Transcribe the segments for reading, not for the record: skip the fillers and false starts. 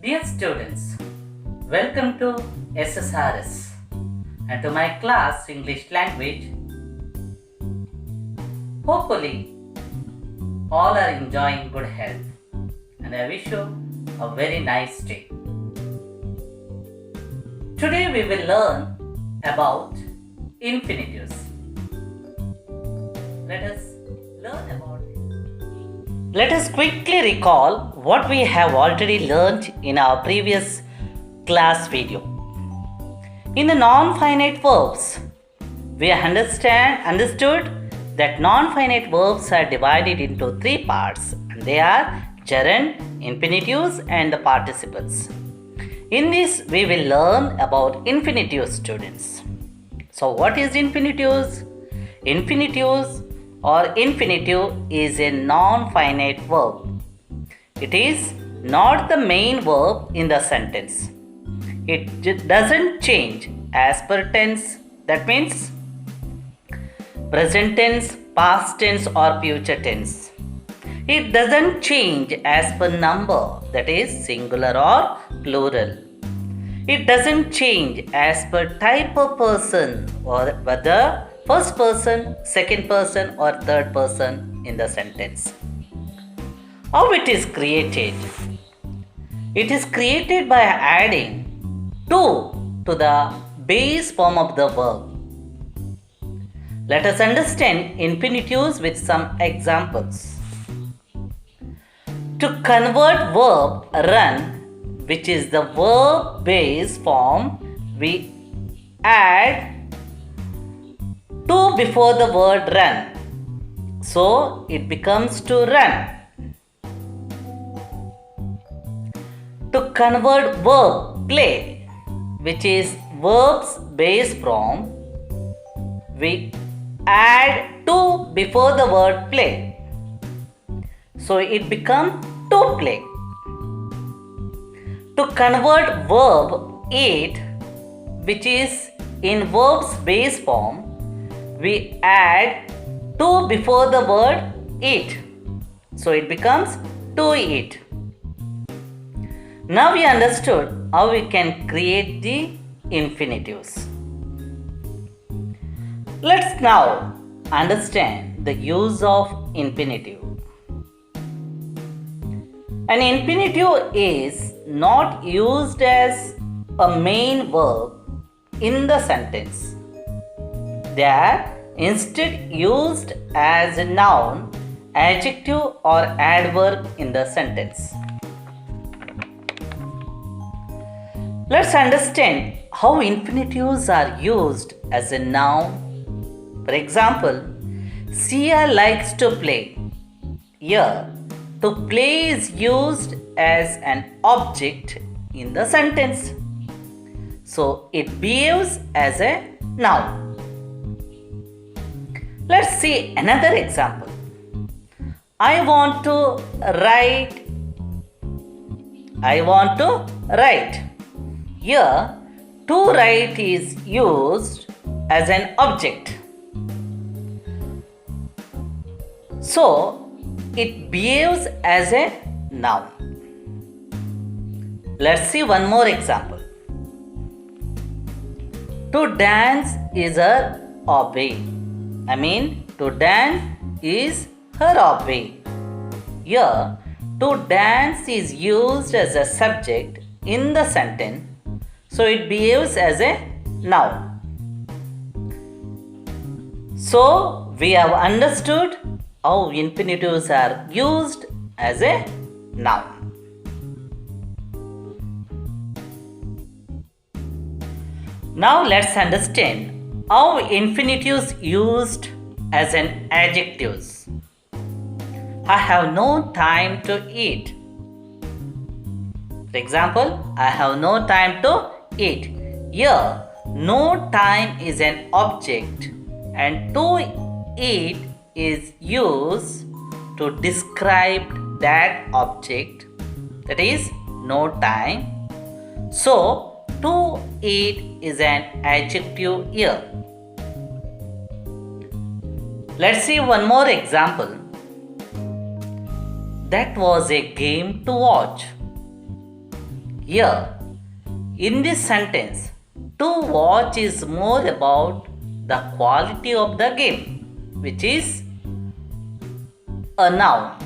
Dear students, welcome to SSRS and to my class English language. Hopefully, all are enjoying good health and I wish you a very nice day. Today we will learn about infinitives. Let us quickly recall what we have already learned in our previous class video. In the non-finite verbs, we understood that non-finite verbs are divided into three parts, and they are gerund, infinitives and the participles. In this, we will learn about infinitives, students. So what is infinitives? Infinitives or infinitive is a non-finite verb. It is not the main verb in the sentence. It doesn't change as per tense. That means present tense, past tense or future tense. It doesn't change as per number, that is singular or plural. It doesn't change as per type of person, or whether first person, second person or third person in the sentence. How it is created? It is created by adding to the base form of the verb. Let us understand infinitives with some examples. To convert verb run, which is the verb base form, we add to before the word run. So it becomes to run. To convert verb play, which is verb's base form, we add to before the word play. So it becomes to play. To convert verb eat, which is in verb's base form, we add to before the word eat. So it becomes to eat. Now we understood how we can create the infinitives. Let's now understand the use of infinitive. An infinitive is not used as a main verb in the sentence. They are instead used as a noun, adjective or adverb in the sentence. Let's understand how infinitives are used as a noun. For example, Sia likes to play. Here, to play is used as an object in the sentence. So it behaves as a noun. Let's see another example. I want to write. Here, to write is used as an object. So, it behaves as a noun. Let's see one more example. To dance is her hobby. To dance is her hobby. Here, to dance is used as a subject in the sentence, so it behaves as a noun. So, we have understood how infinitives are used as a noun. Now, let's understand how infinitives used as an adjectives. I have no time to eat. For example, I have no time to eat. Here, no time is an object and to eat is used to describe that object, that is no time. So, to eat is an adjective here. Let's see one more example. That was a game to watch. Here, in this sentence, to watch is more about the quality of the game, which is a noun.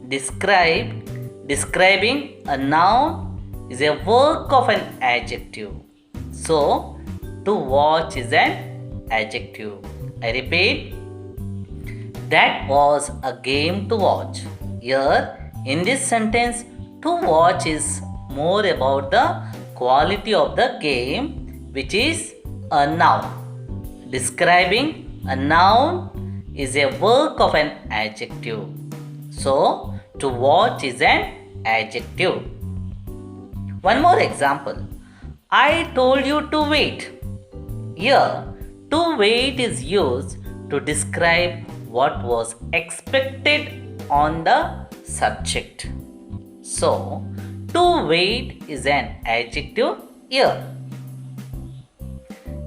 Describing a noun is a work of an adjective. So, to watch is an adjective. I repeat, that was a game to watch. Here, in this sentence, to watch is more about the quality of the game, which is a noun. Describing a noun is a work of an adjective. So, to watch is an adjective. One more example. I told you to wait. Here, to wait is used to describe what was expected on the subject. So, to wait is an adjective here.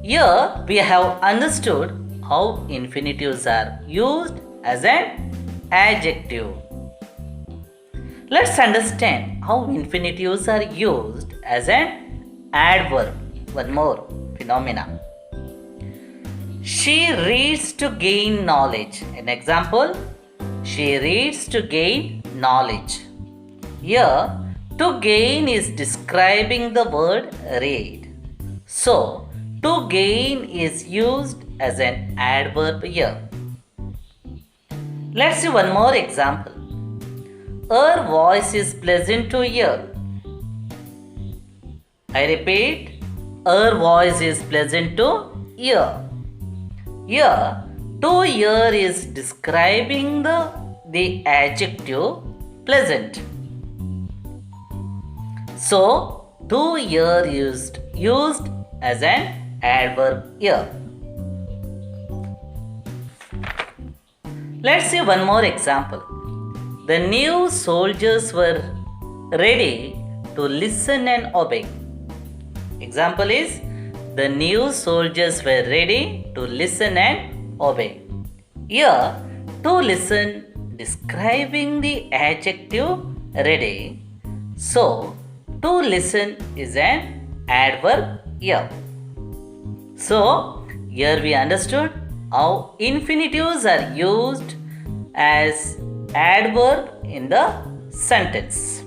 Here, we have understood how infinitives are used as an adjective. Let's understand how infinitives are used as an adverb. One more phenomena. She reads to gain knowledge. An example, she reads to gain knowledge. Here, to gain is describing the word read. So, to gain is used as an adverb here. Let's see one more example. Her voice is pleasant to hear. I repeat, her voice is pleasant to hear. Here, to hear is describing the adjective pleasant. So, to hear is used as an adverb here. Let's see one more example. The new soldiers were ready to listen and obey. Example is, the new soldiers were ready to listen and obey. Here, to listen describing the adjective ready. So, to listen is an adverb here. So, here we understood how infinitives are used as adverb in the sentence.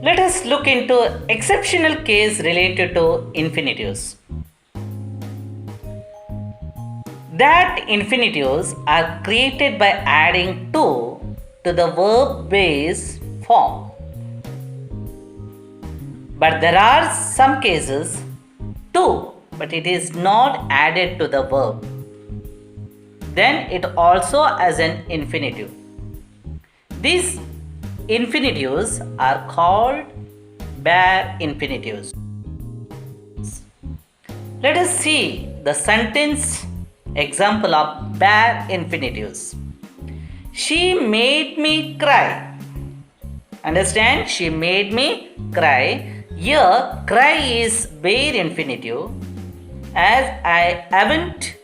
Let us look into exceptional case related to infinitives. That infinitives are created by adding to the verb base form. But there are some cases to, but it is not added to the verb. Then it also has an infinitive. These infinitives are called bare infinitives. Let us see the sentence example of bare infinitives. She made me cry. Understand? She made me cry. Here, cry is bare infinitive, as I haven't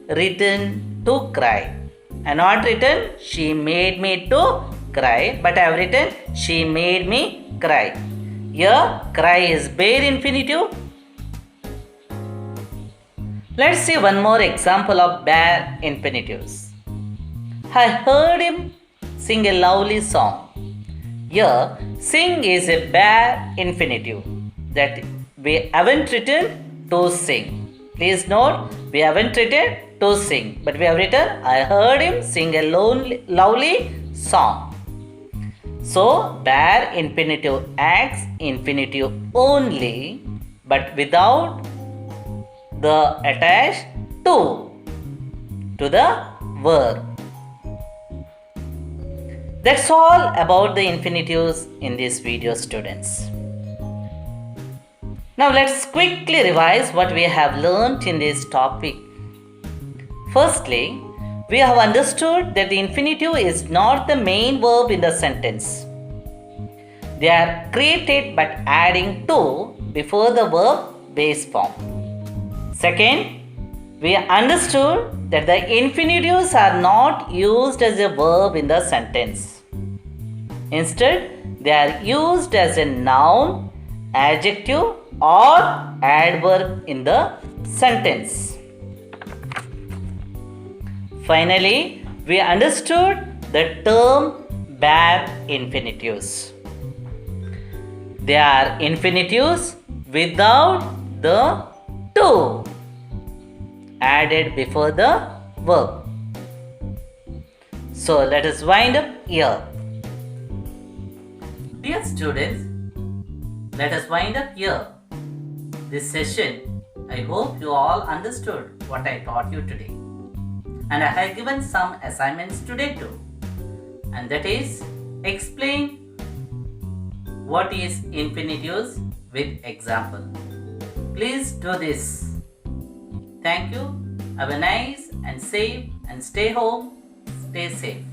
written to cry. I have not written she made me to cry, but I have written she made me cry. Here, cry is bare infinitive. Let's see one more example of bare infinitives. I heard him sing a lovely song. Here, sing is a bare infinitive that we haven't written to sing. Please note, we haven't written to sing, but we have written I heard him sing a lovely song. So, bare infinitive acts infinitive only, but without the attached to the verb. That's all about the infinitives in this video, students. Now let's quickly revise what we have learnt in this topic. Firstly, we have understood that the infinitive is not the main verb in the sentence. They are created by adding to before the verb base form. Second, we understood that the infinitives are not used as a verb in the sentence. Instead, they are used as a noun, adjective, or adverb in the sentence. Finally, we understood the term bare infinitives. They are infinitives without the to added before the verb. So let us wind up here. Dear students, let us wind up here this session. I hope you all understood what I taught you today. And I have given some assignments today too. And that is, explain what is infinitives with example. Please do this. Thank you. Have a nice and safe and stay home. Stay safe.